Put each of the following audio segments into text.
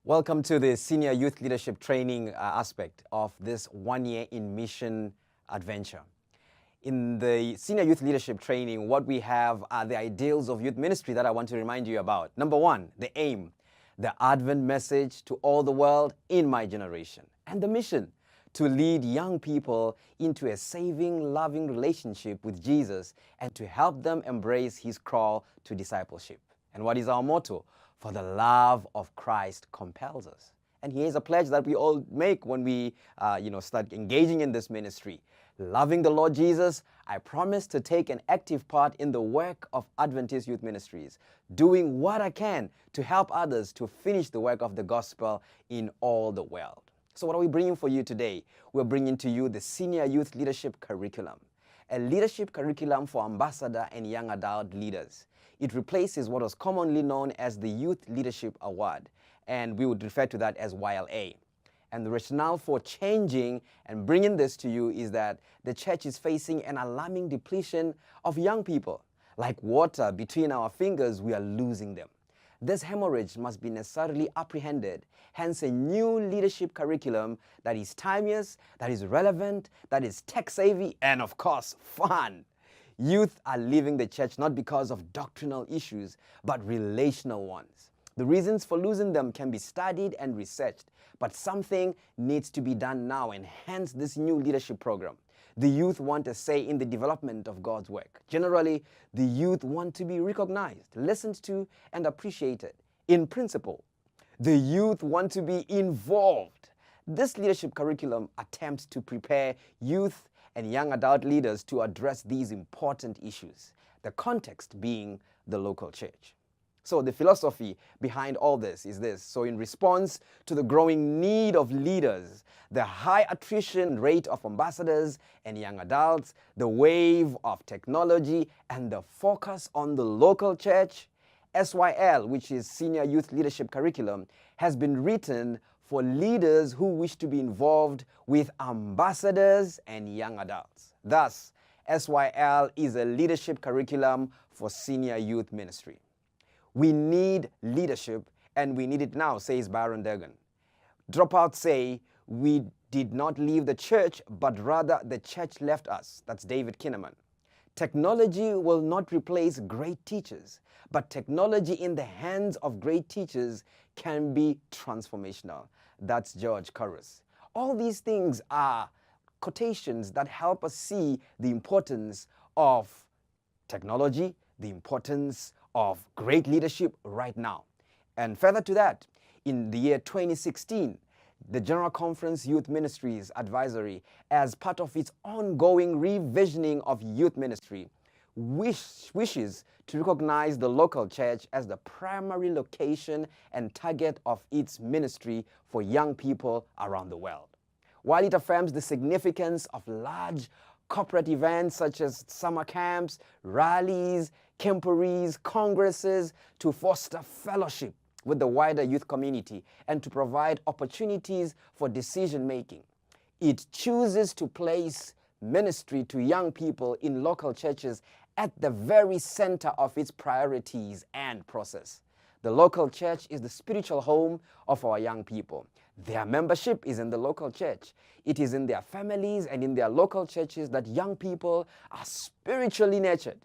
Welcome to the Senior Youth Leadership Training aspect of this 1 year in mission adventure. In the Senior Youth Leadership Training, what we have are the ideals of youth ministry that I want to remind you about. Number one, the aim, the Advent message to all the world in my generation. And the mission, to lead young people into a saving, loving relationship with Jesus and to help them embrace his call to discipleship. And what is our motto? For the love of Christ compels us. And here's a pledge that we all make when we start engaging in this ministry. Loving the Lord Jesus, I promise to take an active part in the work of Adventist Youth Ministries, doing what I can to help others to finish the work of the gospel in all the world. So what are we bringing for you today? We're bringing to you the Senior Youth Leadership Curriculum, a leadership curriculum for ambassador and young adult leaders. It replaces what was commonly known as the Youth Leadership Award, and we would refer to that as YLA. And the rationale for changing and bringing this to you is that the church is facing an alarming depletion of young people. Like water between our fingers, we are losing them. This hemorrhage must be necessarily apprehended, hence a new leadership curriculum that is timeless, that is relevant, that is tech-savvy, and of course, fun. Youth are leaving the church not because of doctrinal issues, but relational ones. The reasons for losing them can be studied and researched, but something needs to be done now, and hence this new leadership program. The youth want a say in the development of God's work. Generally, the youth want to be recognized, listened to, and appreciated. In principle, the youth want to be involved. This leadership curriculum attempts to prepare youth and young adult leaders to address these important issues, the context being the local church. So the philosophy behind all this is this. So in response to the growing need of leaders, the high attrition rate of ambassadors and young adults, the wave of technology, and the focus on the local church, SYL, which is Senior Youth Leadership Curriculum, has been written for leaders who wish to be involved with ambassadors and young adults. Thus, SYL is a leadership curriculum for senior youth ministry. We need leadership, and we need it now, says Byron Durgan. Dropouts say, we did not leave the church, but rather the church left us. That's David Kinnaman. Technology will not replace great teachers, but technology in the hands of great teachers can be transformational. That's George Corus. All these things are quotations that help us see the importance of technology, the importance of great leadership right now. And further to that, in the year 2016, the General Conference Youth Ministries Advisory, as part of its ongoing revisioning of youth ministry, wishes to recognize the local church as the primary location and target of its ministry for young people around the world. While it affirms the significance of large corporate events such as summer camps, rallies, camporees, congresses to foster fellowship with the wider youth community and to provide opportunities for decision making, it chooses to place ministry to young people in local churches at the very center of its priorities and process. The local church is the spiritual home of our young people. Their membership is in the local church. It is in their families and in their local churches that young people are spiritually nurtured.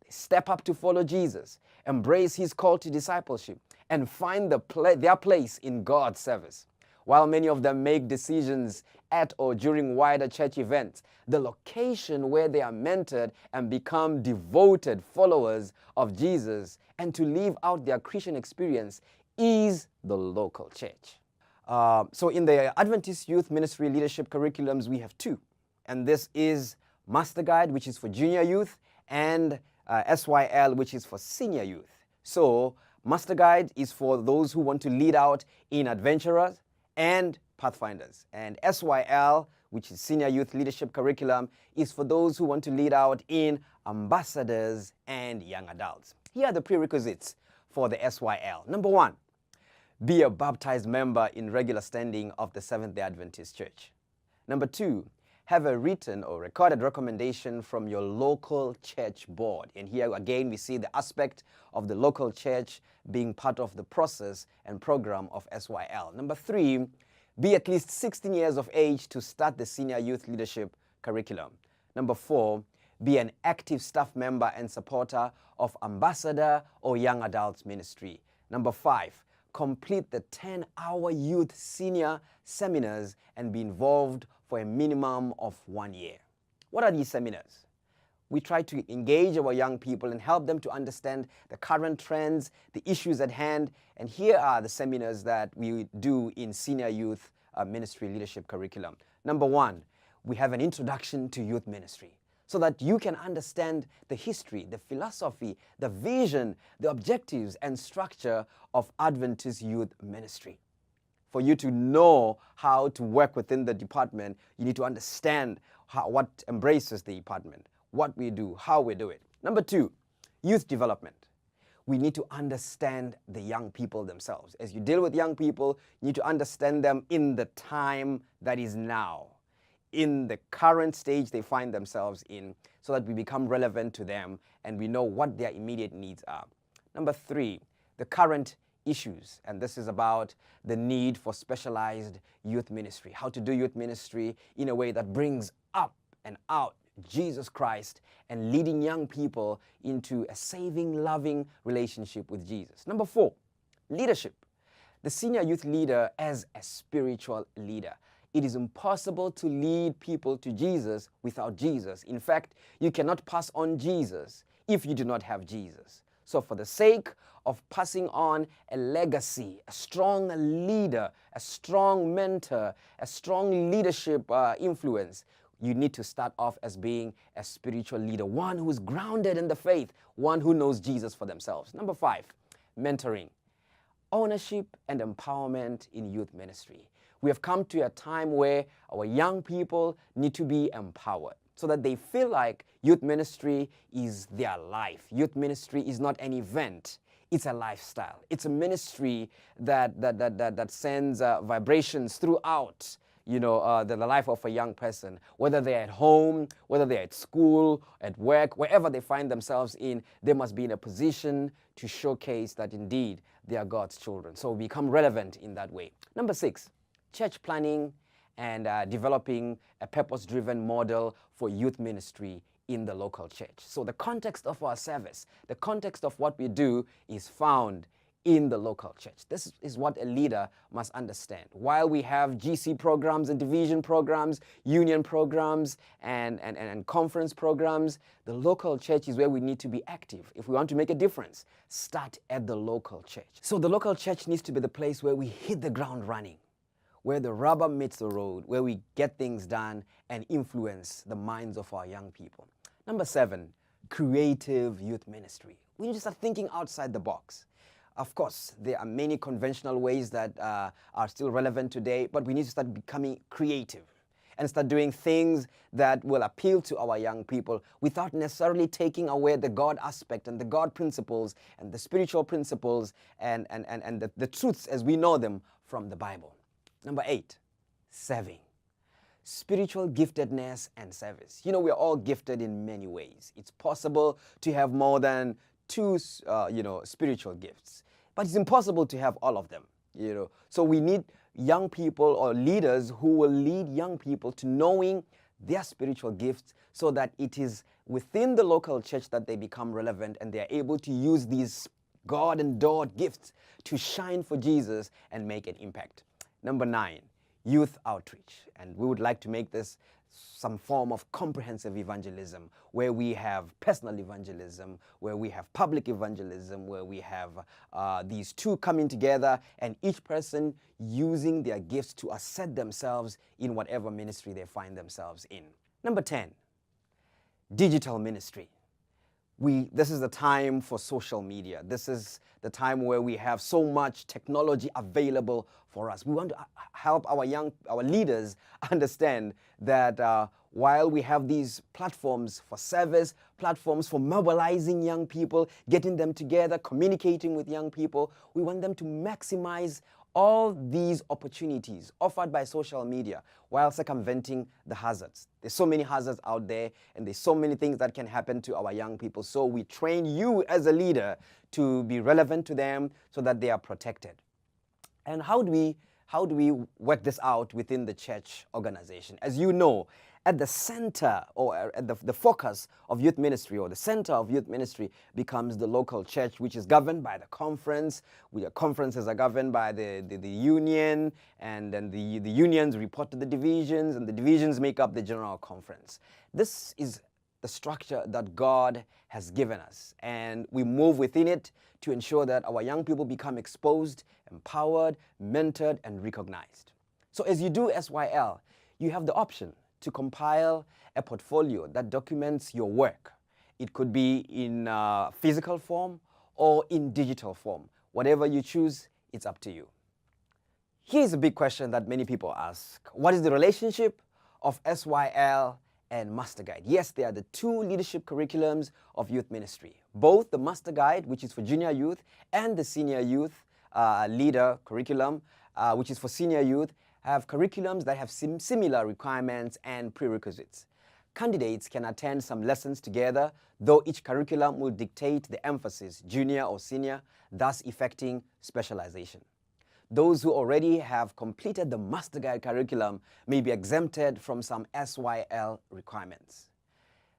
They step up to follow Jesus, embrace his call to discipleship, and find their place in God's service. While many of them make decisions at or during wider church events, the location where they are mentored and become devoted followers of Jesus and to live out their Christian experience is the local church. So in the Adventist Youth Ministry Leadership Curriculums, we have two. And this is Master Guide, which is for junior youth, and SYL, which is for senior youth. So Master Guide is for those who want to lead out in adventurers and pathfinders. And SYL, which is Senior Youth Leadership Curriculum, is for those who want to lead out in ambassadors and young adults. Here are the prerequisites for the SYL. Number one, be a baptized member in regular standing of the Seventh-day Adventist Church. Number two, have a written or recorded recommendation from your local church board. And here again, we see the aspect of the local church being part of the process and program of SYL. Number 3, be at least 16 years of age to start the senior youth leadership curriculum. Number 4, be an active staff member and supporter of ambassador or young adults ministry. Number 5, complete the 10-hour youth senior seminars and be involved for a minimum of 1 year. What are these seminars? We try to engage our young people and help them to understand the current trends, the issues at hand, and here are the seminars that we do in senior youth ministry leadership curriculum. Number 1, we have an introduction to youth ministry, so that you can understand the history, the philosophy, the vision, the objectives, and structure of Adventist youth ministry. For you to know how to work within the department, you need to understand what embraces the department, what we do, how we do it. Number 2, youth development. We need to understand the young people themselves. As you deal with young people, you need to understand them in the time that is now, in the current stage they find themselves in, so that we become relevant to them and we know what their immediate needs are. Number 3, the current issues, and this is about the need for specialized youth ministry, how to do youth ministry in a way that brings up and out Jesus Christ and leading young people into a saving, loving relationship with Jesus. Number 4, leadership. The senior youth leader as a spiritual leader. It is impossible to lead people to Jesus without Jesus. In fact, you cannot pass on Jesus if you do not have Jesus. So for the sake of passing on a legacy, a strong leader, a strong mentor, a strong leadership influence, you need to start off as being a spiritual leader, one who is grounded in the faith, one who knows Jesus for themselves. Number 5, mentoring, ownership and empowerment in youth ministry. We have come to a time where our young people need to be empowered so that they feel like youth ministry is their life. Youth ministry is not an event. It's a lifestyle. It's a ministry that sends vibrations throughout the life of a young person, whether they're at home, whether they're at school, at work, wherever they find themselves in, they must be in a position to showcase that indeed they are God's children. So become relevant in that way. Number 6, church planning and developing a purpose-driven model for youth ministry in the local church. So the context of our service, the context of what we do is found in the local church. This is what a leader must understand. While we have GC programs and division programs, union programs, and conference programs, the local church is where we need to be active. If we want to make a difference, start at the local church. So the local church needs to be the place where we hit the ground running, where the rubber meets the road, where we get things done and influence the minds of our young people. Number 7, creative youth ministry. We need to start thinking outside the box. Of course, there are many conventional ways that are still relevant today, but we need to start becoming creative and start doing things that will appeal to our young people without necessarily taking away the God aspect and the God principles and the spiritual principles and the truths as we know them from the Bible. Number 8, serving. Spiritual giftedness and service. We're all gifted in many ways. It's possible to have more than 2 spiritual gifts, but it's impossible to have all of them. So we need young people or leaders who will lead young people to knowing their spiritual gifts, so that it is within the local church that they become relevant and they are able to use these God-endowed gifts to shine for Jesus and make an impact. Number 9, youth outreach. And we would like to make this some form of comprehensive evangelism, where we have personal evangelism, where we have public evangelism, where we have these two coming together and each person using their gifts to assert themselves in whatever ministry they find themselves in. Number 10, digital ministry. This is the time for social media. This is the time where we have so much technology available for us. We want to help our leaders understand that while we have these platforms for service, platforms for mobilizing young people, getting them together, communicating with young people, we want them to maximize all these opportunities offered by social media while circumventing the hazards. There's so many hazards out there, and there's so many things that can happen to our young people. So we train you as a leader to be relevant to them so that they are protected. And how do we work this out within the church organization? As you know, at the center or at the focus of youth ministry, or the center of youth ministry, becomes the local church, which is governed by the conference. The conferences are governed by the union, and then the unions report to the divisions, and the divisions make up the general conference. This is the structure that God has given us, and we move within it to ensure that our young people become exposed, empowered, mentored, and recognized. So as you do SYL, you have the option to compile a portfolio that documents your work. It could be in physical form or in digital form. Whatever you choose, it's up to you. Here's a big question that many people ask. What is the relationship of SYL and Master Guide? Yes, they are the two leadership curriculums of youth ministry. Both the Master Guide, which is for junior youth, and the senior youth leader curriculum, which is for senior youth, have curriculums that have similar requirements and prerequisites. Candidates can attend some lessons together, though each curriculum will dictate the emphasis, junior or senior, thus effecting specialization. Those who already have completed the Master Guide curriculum may be exempted from some SYL requirements.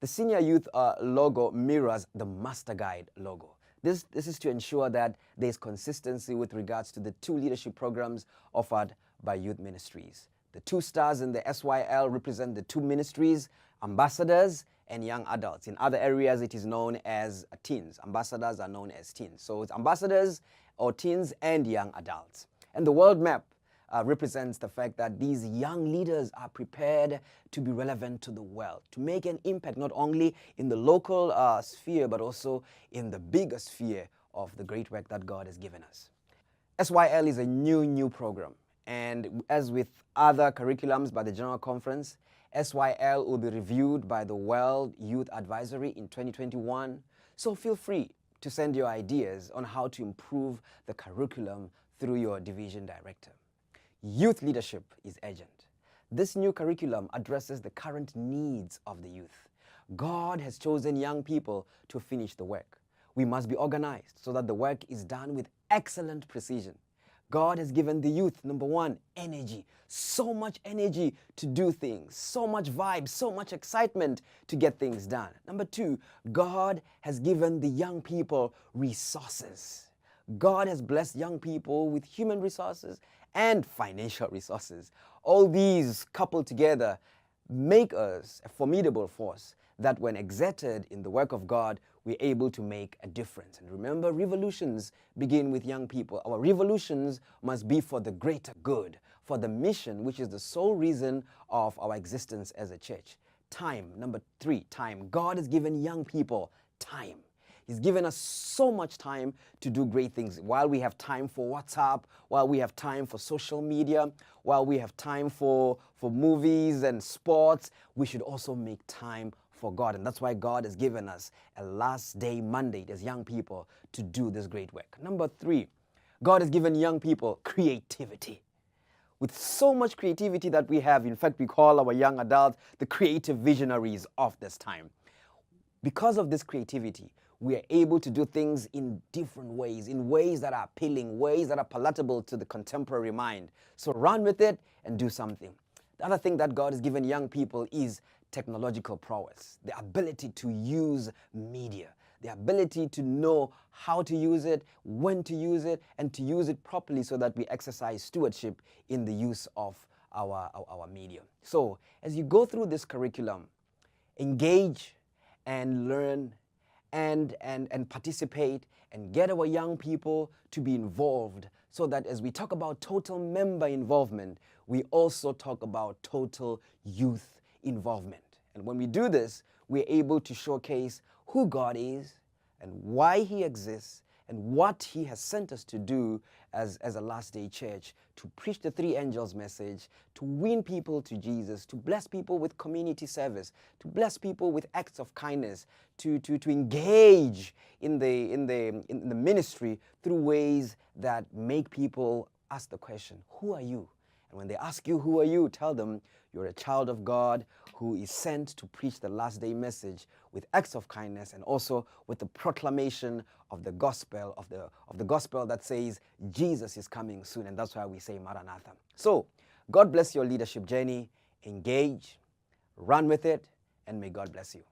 The senior youth logo mirrors the Master Guide logo. This is to ensure that there is consistency with regards to the two leadership programs offered by youth ministries. The two stars in the SYL represent the two ministries, ambassadors and young adults. In other areas, it is known as teens. Ambassadors are known as teens. So it's ambassadors or teens and young adults. And the world map represents the fact that these young leaders are prepared to be relevant to the world, to make an impact not only in the local sphere, but also in the bigger sphere of the great work that God has given us. SYL is a new program. And as with other curriculums by the General Conference, SYL will be reviewed by the World Youth Advisory in 2021. So feel free to send your ideas on how to improve the curriculum through your division director. Youth leadership is urgent. This new curriculum addresses the current needs of the youth. God has chosen young people to finish the work. We must be organized so that the work is done with excellent precision. God has given the youth, number one, energy. So much energy to do things, so much vibe, so much excitement to get things done. Number two, God has given the young people resources. God has blessed young people with human resources and financial resources. All these coupled together make us a formidable force that when exerted in the work of God, we're able to make a difference. And remember, revolutions begin with young people. Our revolutions must be for the greater good, for the mission, which is the sole reason of our existence as a church. Time, number three, time. God has given young people time. He's given us so much time to do great things. While we have time for WhatsApp, while we have time for social media, while we have time for movies and sports, we should also make time for God. And that's why God has given us a last day mandate as young people to do this great work. Number three, God has given young people creativity. With so much creativity that we have, in fact, we call our young adults the creative visionaries of this time. Because of this creativity, we are able to do things in different ways, in ways that are appealing, ways that are palatable to the contemporary mind. So run with it and do something. The other thing that God has given young people is technological prowess, the ability to use media, the ability to know how to use it, when to use it, and to use it properly so that we exercise stewardship in the use of our media. So as you go through this curriculum, engage and learn and participate and get our young people to be involved so that as we talk about total member involvement, we also talk about total youth involvement. And when we do this, we're able to showcase who God is and why He exists and what He has sent us to do as a last day church, to preach the three angels message, to win people to Jesus, to bless people with community service, to bless people with acts of kindness, to engage in the ministry through ways that make people ask the question, who are you? And when they ask you, who are you? Tell them you're a child of God who is sent to preach the last day message with acts of kindness and also with the proclamation of the gospel, of the gospel that says Jesus is coming soon. And that's why we say Maranatha. So God bless your leadership journey. Engage, run with it, and may God bless you.